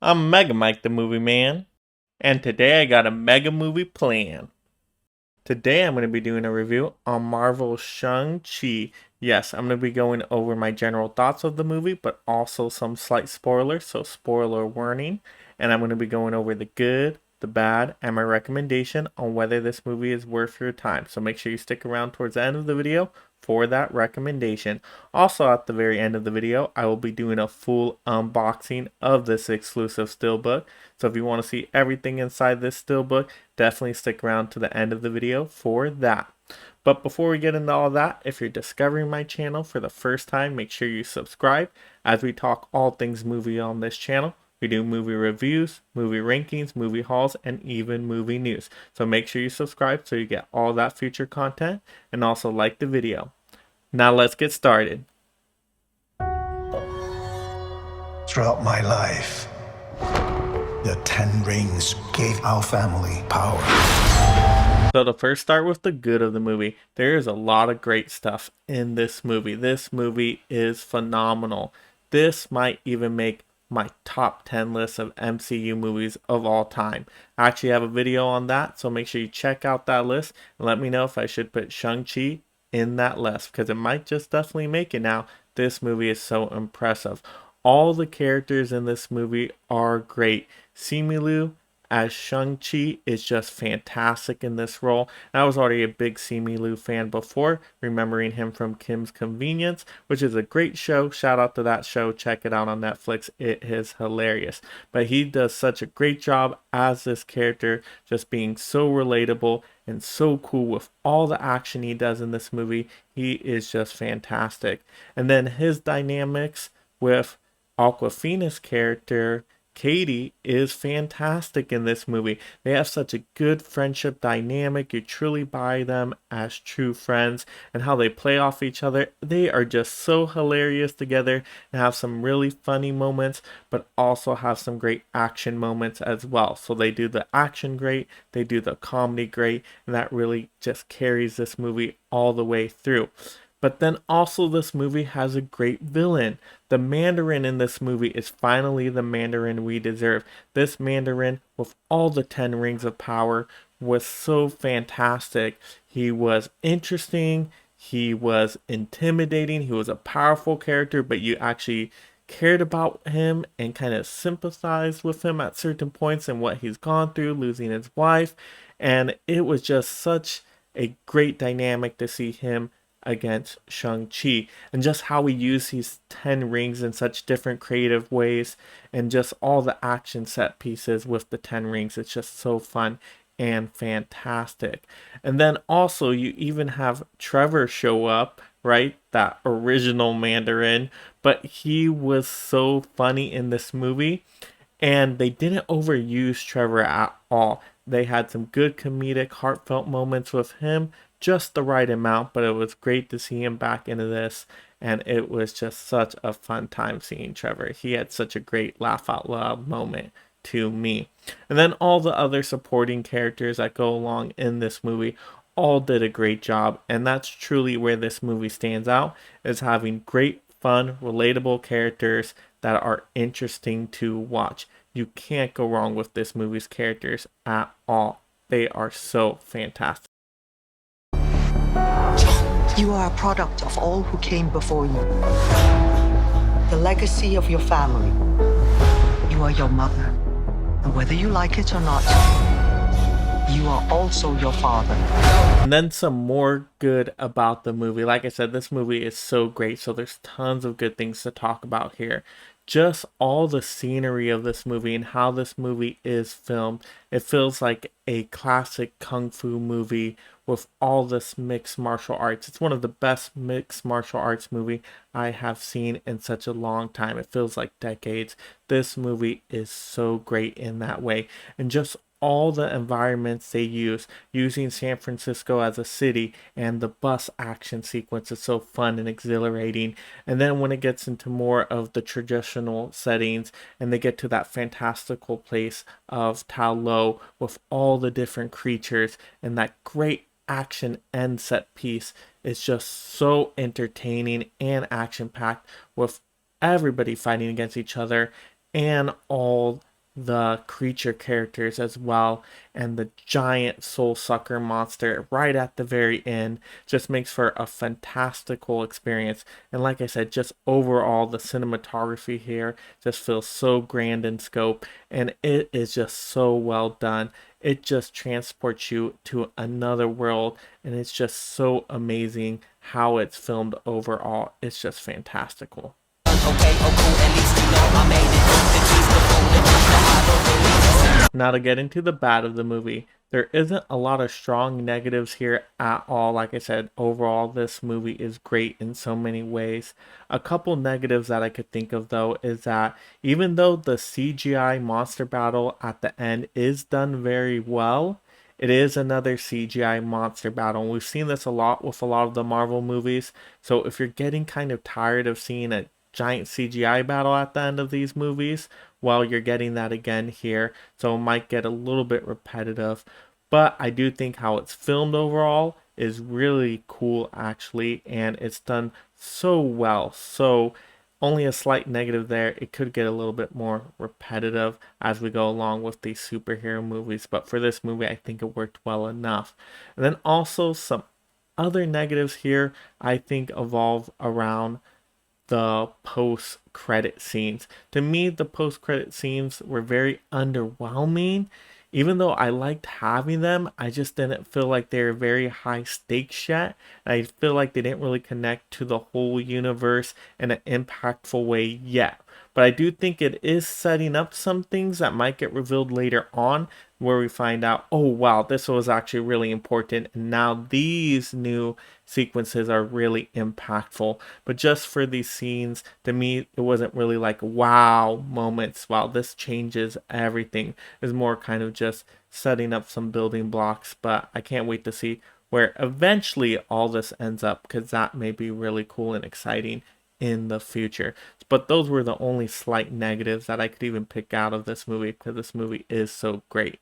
I'm Mega Mike the Movie Man, and today I got a mega movie plan. Today I'm going to be doing a review on Marvel's Shang-Chi. Yes, I'm going to be going over my general thoughts of the movie, but also some slight spoilers, so spoiler warning. And I'm going to be going over the good, the bad, and my recommendation on whether this movie is worth your time. So make sure you stick around towards the end of the video for that recommendation. Also, at the very end of the video, I will be doing a full unboxing of this exclusive steelbook. So if you want to see everything inside this steelbook, definitely stick around to the end of the video for that. But before we get into all that, if you're discovering my channel for the first time, make sure you subscribe as we talk all things movie on this channel. We do movie reviews, movie rankings, movie hauls, and even movie news. So make sure you subscribe so you get all that future content, and also like the video. Now let's get started. Throughout my life, the 10 rings gave our family power. So to first start with the good of the movie, there is a lot of great stuff in this movie. This movie is phenomenal. This might even make my top 10 list of MCU movies of all time. I actually have a video on that, so make sure you check out that list and let me know if I should put Shang-Chi in that list, because it might just definitely make it now. This movie is so impressive. All the characters in this movie are great. Simu as Shang-Chi is just fantastic in this role. And I was already a big Simu Liu fan before, remembering him from Kim's Convenience, which is a great show. Shout out to that show. Check it out on Netflix. It is hilarious. But he does such a great job as this character, just being so relatable and so cool with all the action he does in this movie. He is just fantastic. And then his dynamics with Awkwafina's character Katie is fantastic in this movie. They have such a good friendship dynamic. You truly buy them as true friends, and how they play off each other. They are just so hilarious together and have some really funny moments, but also have some great action moments as well. So they do the action great, they do the comedy great, and that really just carries this movie all the way through. But then also this movie has a great villain. The Mandarin in this movie is finally the Mandarin we deserve. This Mandarin with all the 10 rings of power was so fantastic. He was interesting, he was intimidating, he was a powerful character, but you actually cared about him and kind of sympathized with him at certain points and what he's gone through, losing his wife. And it was just such a great dynamic to see him against Shang-Chi, and just how he used these 10 rings in such different creative ways, and just all the action set pieces with the 10 rings. It's just so fun and fantastic. And then also you even have Trevor show up, right? That original Mandarin, but he was so funny in this movie, and they didn't overuse Trevor at all. They had some good comedic, heartfelt moments with him, just the right amount, but it was great to see him back into this, and it was just such a fun time seeing Trevor. He had such a great laugh out loud moment to me. And then all the other supporting characters that go along in this movie all did a great job, and that's truly where this movie stands out, is having great, fun, relatable characters that are interesting to watch. You can't go wrong with this movie's characters at all. They are so fantastic. You are a product of all who came before you. The legacy of your family. You are your mother. And whether you like it or not, you are also your father. And then some more good about the movie. Like I said, this movie is so great, so there's tons of good things to talk about here. Just all the scenery of this movie and how this movie is filmed. It feels like a classic kung fu movie with all this mixed martial arts. It's one of the best mixed martial arts movie I have seen in such a long time. It feels like decades. This movie is so great in that way. And just all the environments they use, using San Francisco as a city, and the bus action sequence is so fun and exhilarating. And then when it gets into more of the traditional settings and they get to that fantastical place of Ta Lo with all the different creatures and that great action end set piece, is just so entertaining and action packed with everybody fighting against each other and all the creature characters as well, and the giant soul sucker monster right at the very end just makes for a fantastical experience. And like I said, just overall the cinematography here just feels so grand in scope, and it is just so well done. It just transports you to another world, and it's just so amazing how it's filmed overall. It's just fantastical. Now, to get into the bad of the movie, there isn't a lot of strong negatives here at all. Like I said, overall, this movie is great in so many ways. A couple negatives that I could think of, though, is that even though the CGI monster battle at the end is done very well, it is another CGI monster battle. And we've seen this a lot with a lot of the Marvel movies. So if you're getting kind of tired of seeing a giant CGI battle at the end of these movies, well, you're getting that again here. So it might get a little bit repetitive. But I do think how it's filmed overall is really cool, actually. And it's done so well. So only a slight negative there. It could get a little bit more repetitive as we go along with these superhero movies. But for this movie, I think it worked well enough. And then also some other negatives here, I think, evolve around the post credit scenes. To me, the post credit scenes were very underwhelming. Even though I liked having them, I just didn't feel like they were very high stakes yet. I feel like they didn't really connect to the whole universe in an impactful way yet. But I do think it is setting up some things that might get revealed later on, where we find out, oh wow, this was actually really important, and now these new sequences are really impactful. But just for these scenes, to me, it wasn't really like wow moments. Wow, this changes everything. It's more kind of just setting up some building blocks. But I can't wait to see where eventually all this ends up, because that may be really cool and exciting in the future. But those were the only slight negatives that I could even pick out of this movie, because this movie is so great.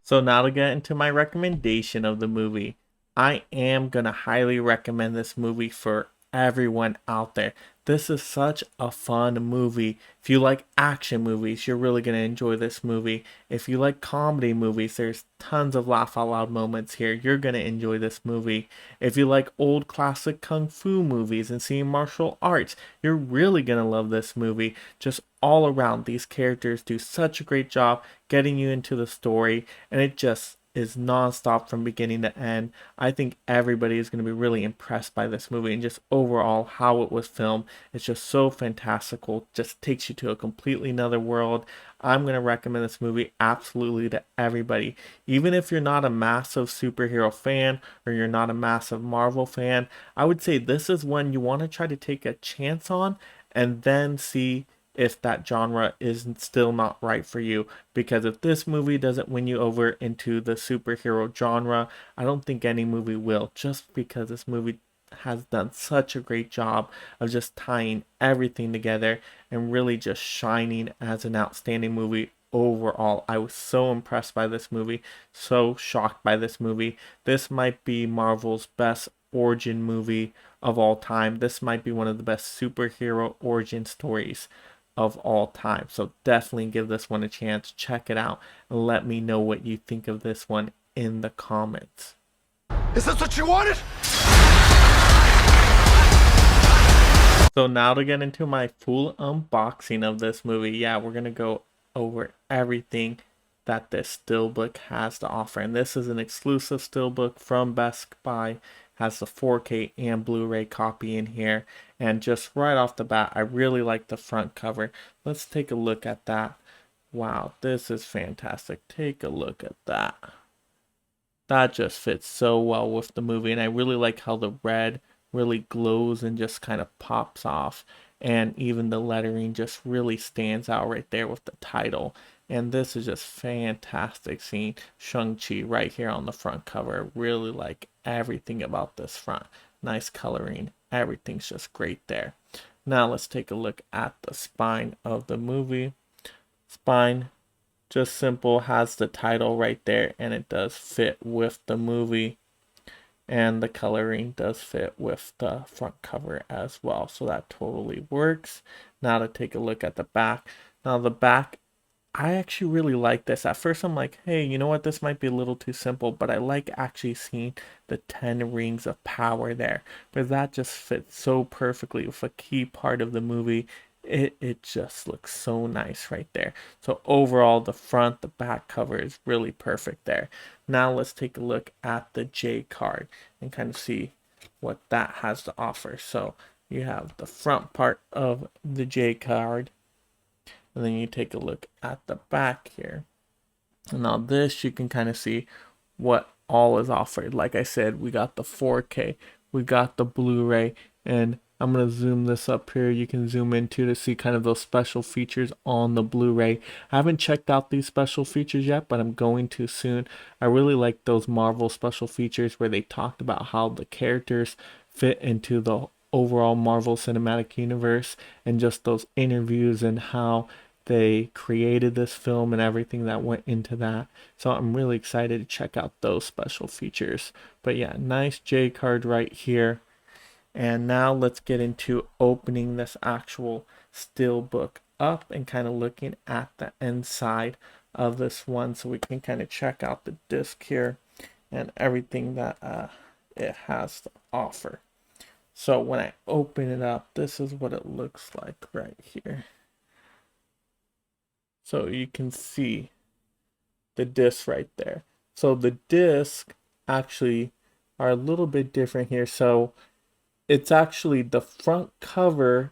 So now to get into my recommendation of the movie. I am going to highly recommend this movie for everyone out there. This is such a fun movie. If you like action movies, you're really going to enjoy this movie. If you like comedy movies, there's tons of laugh out loud moments here. You're going to enjoy this movie. If you like old classic kung fu movies and seeing martial arts, you're really going to love this movie. Just all around, these characters do such a great job getting you into the story, and it just is non-stop from beginning to end. I think everybody is going to be really impressed by this movie, and just overall how it was filmed. It's just so fantastical, just takes you to a completely another world. I'm going to recommend this movie absolutely to everybody. Even if you're not a massive superhero fan or you're not a massive Marvel fan, I would say this is one you want to try to take a chance on and then see if that genre is still not right for you. Because if this movie doesn't win you over into the superhero genre, I don't think any movie will, just because this movie has done such a great job of just tying everything together and really just shining as an outstanding movie overall. I was so impressed by this movie, so shocked by this movie. This might be Marvel's best origin movie of all time. This might be one of the best superhero origin stories of all time. So definitely give this one a chance. Check it out and let me know what you think of this one in the comments. Is this what you wanted? So now to get into my full unboxing of this movie. Yeah, we're going to go over everything that this steelbook has to offer. And this is an exclusive steelbook from Best Buy. Has the 4K and Blu-ray copy in here. And just right off the bat, I really like the front cover. Let's take a look at that. Wow, this is fantastic. Take a look at that. That just fits so well with the movie. And I really like how the red really glows and just kind of pops off. And even the lettering just really stands out right there with the title. And this is just fantastic seeing Shang-Chi right here on the front cover. Really like everything about this front. Nice coloring. Everything's just great there. Now let's take a look at the spine of the movie. Spine, just simple, has the title right there, and it does fit with the movie. and the coloring does fit with the front cover as well, so that totally works. Now to take a look at the back. Now the back, I actually really like this. At first I'm like, hey, you know what, this might be a little too simple, but I like actually seeing the 10 rings of power there, but that just fits so perfectly with a key part of the movie. It just looks so nice right there. So overall, the front, the back cover is really perfect there. Now let's take a look at the J card and kind of see what that has to offer. So you have the front part of the J card, and then you take a look at the back here. And now this, you can kind of see what all is offered. Like I said, we got the 4K, we got the Blu-ray, and I'm going to zoom this up here. You can zoom into to see kind of those special features on the Blu-ray. I haven't checked out these special features yet, but I'm going to soon. I really like those Marvel special features where they talked about how the characters fit into the overall Marvel Cinematic Universe, and just those interviews and how they created this film and everything that went into that. So I'm really excited to check out those special features. But yeah, nice J card right here. And now let's get into opening this actual steelbook up and kind of looking at the inside of this one, so we can kind of check out the disc here and everything that it has to offer. So when I open it up, this is what it looks like right here. So you can see the disc right there. So the disc actually are a little bit different here. So it's actually the front cover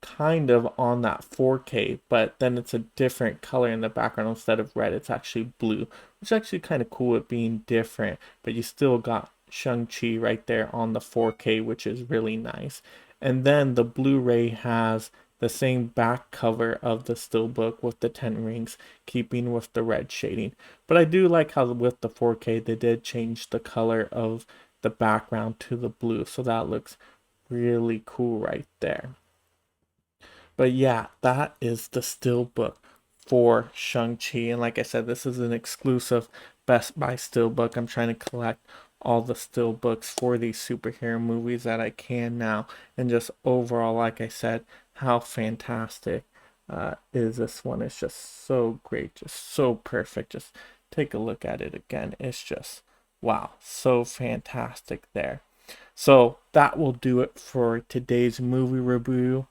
kind of on that 4K, but then it's a different color in the background. Instead of red, it's actually blue, which is actually kind of cool with being different, but you still got Shang-Chi right there on the 4K, which is really nice. And then the Blu-ray has the same back cover of the steelbook with the 10 rings, keeping with the red shading. But I do like how with the 4K they did change the color of the background to the blue, so that looks really cool right there. But yeah, that is the steelbook for Shang-Chi, and like I said, this is an exclusive Best Buy steelbook. I'm trying to collect all the steelbooks for these superhero movies that I can now, and just overall, like I said, how fantastic is this one. It's just so great, just so perfect. Just take a look at it again. It's just wow, so fantastic there. So that will do it for today's movie review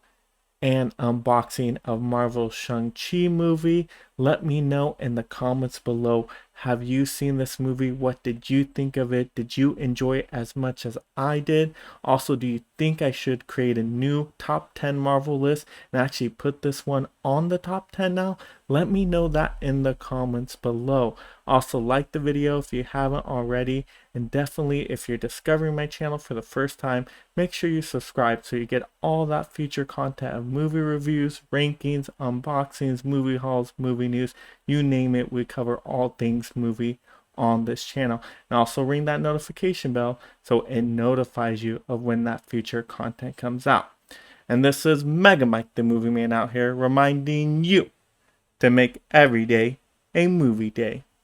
and unboxing of Marvel's Shang-Chi movie. Let me know in the comments below, have you seen this movie? What did you think of it? Did you enjoy it as much as I did? Also, do you think I should create a new top 10 Marvel list and actually put this one on the top 10 now? Let me know that in the comments below. Also, like the video if you haven't already, and definitely if you're discovering my channel for the first time, make sure you subscribe so you get all that future content of movie reviews, rankings, unboxings, movie hauls, movie news, you name it. We cover all things movie on this channel. And also ring that notification bell so it notifies you of when that future content comes out. And this is Mega Mike the Movie Man out here reminding you to make every day a movie day.